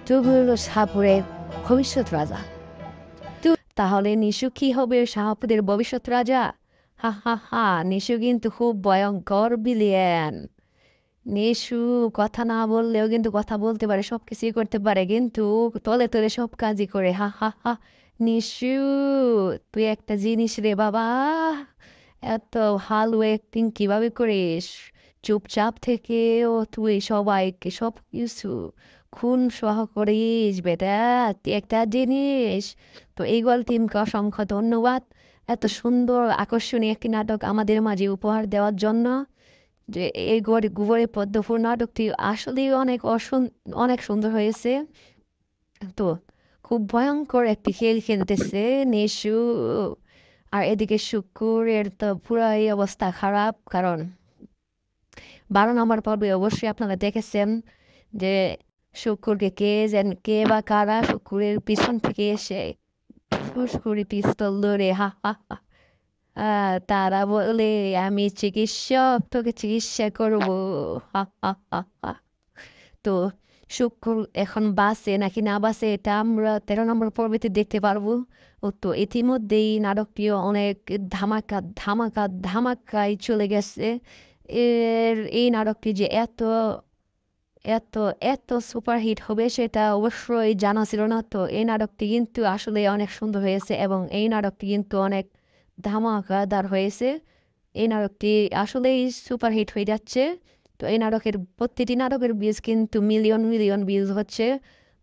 তুমি হলো শাহপুরের ভবিষ্যৎ রাজা। তাহলে নিশু কি হবে শাহপুরের ভবিষ্যৎ রাজা? হা হা হা, নিশু কিন্তু খুব ভয়ঙ্কর বিলিয়ন। নিশু কথা না বললেও কিন্তু কথা বলতে পারে, সব কিছুই করতে পারে, কিন্তু তলে তলে সব কাজই করে। হা হা হা। নিশু, তুই একটা জিনিস রে বাবা। এত ভালো অ্যাক্টিং কিভাবে করিস? চুপচাপ থেকেও তুই সবাইকে সব কিছু খুন সহ করিস বেটা। তুই একটা জিনিস। তো এইগুলো টিমকে অসংখ্য ধন্যবাদ এত সুন্দর আকর্ষণীয় একটি নাটক আমাদের মাঝে উপহার দেওয়ার জন্য। যে এই গোবরে পদ্মফুল নাটকটি আসলেই অনেক সুন্দর হয়েছে। তো খুব ভয়ঙ্কর একটি খেল খেলতেছে নেশু। আর এদিকে শুক্কুরের তো পুরাই অবস্থা খারাপ, কারণ 12 নম্বর পর্বে অবশ্যই আপনারা দেখেছেন যে শুক্কুরকে কে বা কারা শুক্কুরের পিছন থেকে এসে ফুসকুড়ি পিস্তল ধরে হা হা হা তারা বলে, আমি চিকিৎসক, তোকে চিকিৎসা করবো। হা হা হা হা। তো শুক্র এখন বাসে নাকি না বাসে এটা আমরা 13 নম্বর পর্বেতে দেখতে পারবো। ও তো ইতিমধ্যেই নাটকটিও অনেক ধামাকায় চলে গেছে। এই নাটকটি যে এত এত এত সুপারহিট হবে সেটা অবশ্যই জানা ছিল না। তো এই নাটকটি কিন্তু আসলে অনেক সুন্দর হয়েছে এবং এই নাটকটি কিন্তু অনেক ধামাকাদার হয়েছে। এই নাটকটি আসলেই সুপারহিট হয়ে যাচ্ছে। তো এই প্রতিটি নাটকের ভিউজ কিন্তু মিলিয়ন মিলিয়ন ভিউজ হচ্ছে।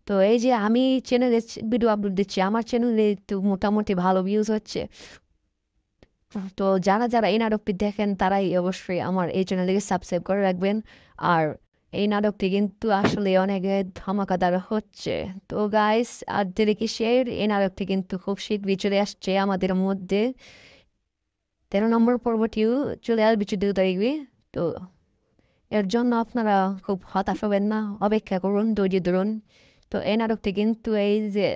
তো এই যে আমি চ্যানেলে ভিডিও আপলোড দিচ্ছি, আমার চ্যানেলে তো মোটামুটি ভালো ভিউজ হচ্ছে। তো যারা যারা এই নাটকটি দেখেন তারাই অবশ্যই আমার এই চ্যানেলটিকে সাবস্ক্রাইব করে রাখবেন। আর এই নাটকটি কিন্তু আসলে অনেক ধামাকাদার হচ্ছে। তো গাইস, আর দেরি কিসের, এই নাটকটি কিন্তু খুব শীঘ্রই চলে আসছে আমাদের মধ্যে। 13 নম্বর পর্বটিও চলে আসবে 14 তারিখে। তো এর জন্য আপনারা খুব হতাশ হবেন না, অপেক্ষা করুন, ধৈর্য ধরুন। তো এই নাটকটি কিন্তু এই যে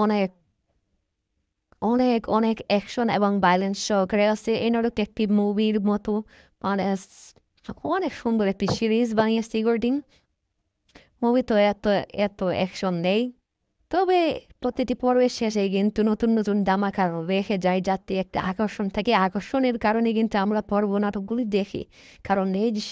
অনেক অনেক অনেক অ্যাকশন এবং ভায়োলেন্স সহকারে আছে। এই নাটকটি একটি মুভির মতো, মানে অনেক সুন্দর একটি সিরিজ বানিয়েছে ইগোর্ডিং। মুভি তো এত এত অ্যাকশন নেই, তবে প্রতিটি পর্বের শেষে কিন্তু নতুন নতুন ধামাকা রেখে যায়, যাতে একটা আকর্ষণ থাকে। আকর্ষণের কারণে কিন্তু আমরা পর্ব নাটকগুলি দেখি, কারণ এই যে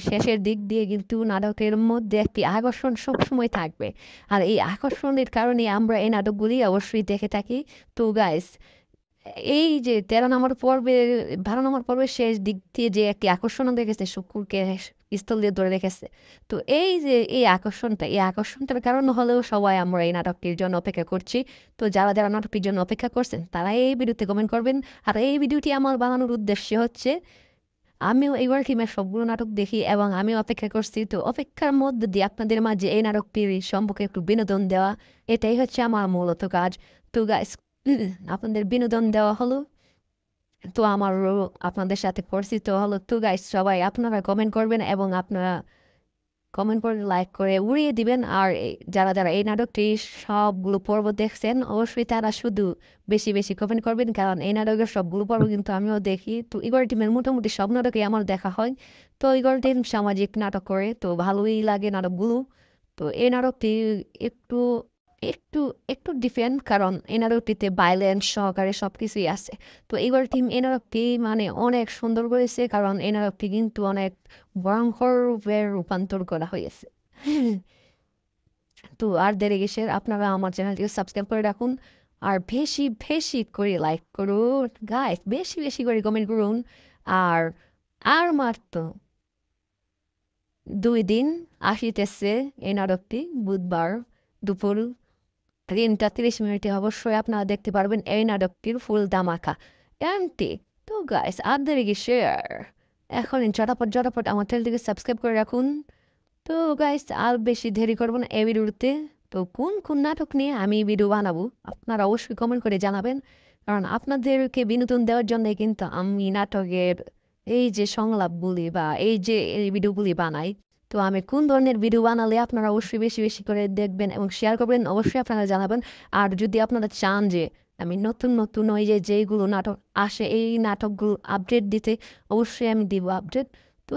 শেষের দিক দিয়ে কিন্তু নাটকের মধ্যে একটি আকর্ষণ সবসময় থাকবে। আর এই আকর্ষণের কারণে আমরা এই নাটকগুলি অবশ্যই দেখে থাকি। তো গাইস, এই যে 12 নম্বর পর্বের শেষ দিক দিয়ে যে একটি আকর্ষণ দেখেছে, শুকুরকে স্থল দিয়ে ধরে রেখেছে। তো এই যে এই আকর্ষণটার কারণ হলেও সবাই আমরা এই নাটকটির জন্য অপেক্ষা করছি। তো যারা যারা নাটকটির জন্য অপেক্ষা করছেন তারা এই ভিডিওতে কমেন্ট করবেন। আর এই ভিডিওটি আমার বানানোর উদ্দেশ্য হচ্ছে আমিও এইবার টিমের সবগুলো নাটক দেখি এবং আমি অপেক্ষা করছি। তো অপেক্ষার মধ্যে দিয়ে আপনাদের মাঝে এই নাটকটির সম্পর্কে একটু বিনোদন দেওয়া, এটাই হচ্ছে আমার মূলত কাজ। তো গাইস, আপনাদের বিনোদন দেওয়া হলো, তো আমারও আপনাদের সাথে পরিচিত হলো। তো গাইস, সবাই আপনারা কমেন্ট করবেন এবং আপনারা কমেন্ট করে লাইক করে উড়িয়ে দিবেন। আর যারা যারা এই নাটকটি সবগুলো পর্ব দেখছেন অবশ্যই তারা শুধু বেশি বেশি কমেন্ট করবেন, কারণ এই নাটকের সবগুলো পর্ব কিন্তু আমিও দেখি। তো ইগর টিমের মোটামুটি সব নাটকই আমার দেখা হয়। তো ইগর টিম সামাজিক নাটক করে, তো ভালোই লাগে নাটকগুলো। তো এই নাটকটি একটু একটু একটু ডিফারেন্ট, কারণ এই নাটকটিতে ভায়োলেন্স সহকারে সব কিছুই আছে। তো এইবার টিম এই নাটকটি মানে অনেক সুন্দর করেছে, কারণ এই নাটকটি কিন্তু অনেক ভয়ঙ্কর রূপে রূপান্তর করা হয়েছে। তো আর দেরি কিসের, আপনারা আমার চ্যানেলটিকে সাবস্ক্রাইব করে রাখুন। আর বেশি বেশি করে লাইক করুন গাইস, বেশি বেশি করে কমেন্ট করুন। আর আর মাত্র 2 দিন আসিতেছে এই নাটকটি, বুধবার দুপুর 3টা 30 মিনিটে অবশ্যই আপনারা দেখতে পারবেন এই নাটকটির ফুল ধামাকা এমটি। তো গাইস, আর দেরি কিসের, এখন ঝটাপট আমার চ্যানেলটিকে সাবস্ক্রাইব করে রাখুন। তো গাইস, আর বেশি দেরি করবো না এই ভিডিওতে। তো কোন কোন নাটক নিয়ে আমি ভিডিও বানাবো আপনারা অবশ্যই কমেন্ট করে জানাবেন, কারণ আপনাদেরকে বিনোদন দেওয়ার জন্য কিন্তু আমি নাটকের এই যে সংলাপগুলি বা এই ভিডিওগুলি বানাই। তো আমি কোন ধরনের ভিডিও বানালে আপনারা অবশ্যই বেশি বেশি করে দেখবেন এবং শেয়ার করবেন, অবশ্যই আপনারা জানাবেন। আর যদি আপনারা চান যে আমি নতুন নতুন ওই যেইগুলো নাটক আসে এই নাটকগুলো আপডেট দিতে, অবশ্যই আমি দিব আপডেট। তো